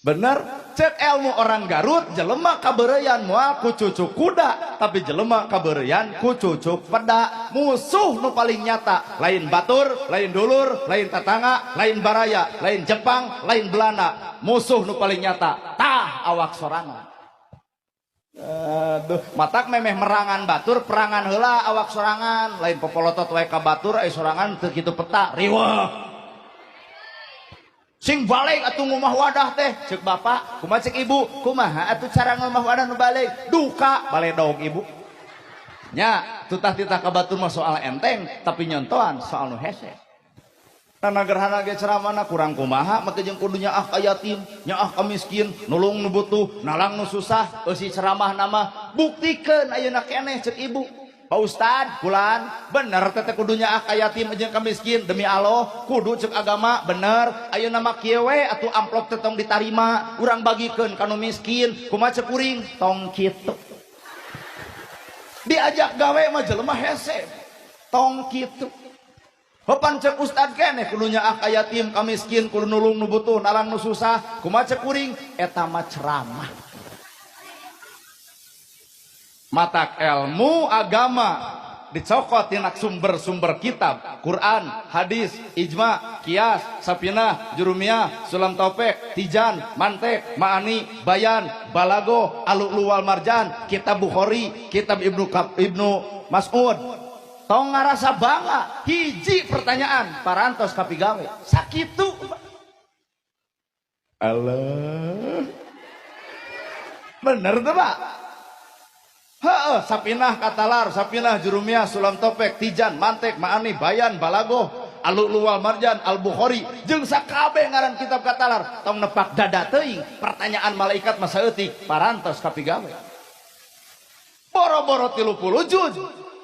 Bener, cek ilmu orang Garut, jelema kabereyan moal ku cucuk kuda, tapi jelema kabereyan ku cucuk peda. Musuh nu paling nyata, lain batur, lain dulur, lain tetangga, lain baraya, lain Jepang, lain Belanda. Musuh nu paling nyata, tah awak sorangan. Aduh, matak memeh merangan batur, perangan heula awak sorangan, lain popolotot wae ka batur, ai sorangan teu kitu peta, riweuh. Sing balik atuh ngomah wadah teh cek bapak kumaha cek ibu kumaha atuh cara ngomah wadah nu balik duka baledog ibu nya tutah-titah ka batur mah soal enteng tapi nyontohan soal nu hese karena gerhana ge ceramana kurang kumaha make jeung kudu nyaah ka yatim nyaah ka miskin nulung nu butuh nalang nu susah eusi ceramah nama buktikeun ayeuna keneh cek ibu Pak Ustad, kulan, bener teteh kudunya ka yatim jeung ka miskin demi Allah, kudu cek agama bener. Ayeuna mah kieu we atuh amplop teh tong ditarima, urang bagikeun ka nu miskin, kumaha cek kuring tong kitu. Diajak gawe mah jelema hese. Tong kitu. Hopan cek Ustad keneh kudunya ka yatim ka miskin, kudu nulung nu butuh, nalang nu susah, kumaha cek kuring eta mah ceramah. Matak ilmu agama dicokot tina sumber-sumber kitab Quran, hadis, ijma, kias, sapinah, jurumiyah, sulam taufik, tijan, mantek, ma'ani, bayan, balago, al-lu'lu wal marjan, kitab Bukhari, kitab Ibnu Mas'ud. Tong ngarasa bangga hiji pertanyaan parantos kapigawe sakitu Allah bener tuh Pak. Sapinah katalar, sapinah jurumiyah, sulam topek, tijan, mantek, ma'ani, bayan, balagoh, al-lu'lu wal marjan, al-Bukhari, jeung sakabeh ngaran kitab katalar, tong nepak dada teuing, pertanyaan malaikat masa eutik, parantos kapigawe. Boro-boro 30 juz,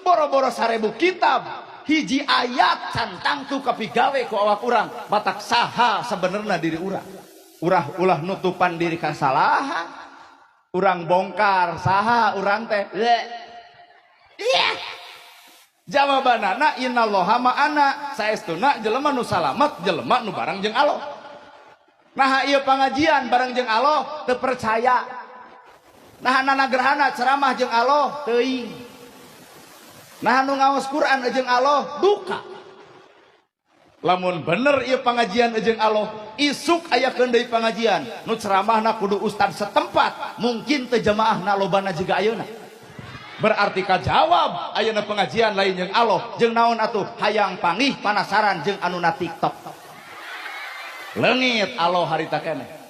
boro-boro 1000 kitab, hiji ayat cantang tu kapigawe ku awak urang, matak saha sebenarnya diri urang. Ulah nutupan diri kasalahan. Urang bongkar saha urang teh jawabanana innallaha ma'ana saestuna jelema nu salamet jelema nu bareng jeung Allah. Nah ieu pangajian bareng jeung Allah teu percaya. Nah nana gerhana ceramah jeung Allah teuing. Nah nu ngaos Quran jeung Allah duka. Lamun bener ieu pangajian jeung Allah isuk aya deui pangajian nu ceramahna kudu ustad setempat mungkin teu jamaahna lobana jiga ayeuna berarti kajawab ayeuna pengajian lain jeung Allah jeung naon atuh hayang panggih panasaran jeung anu na TikTok leungit Allah harita keneh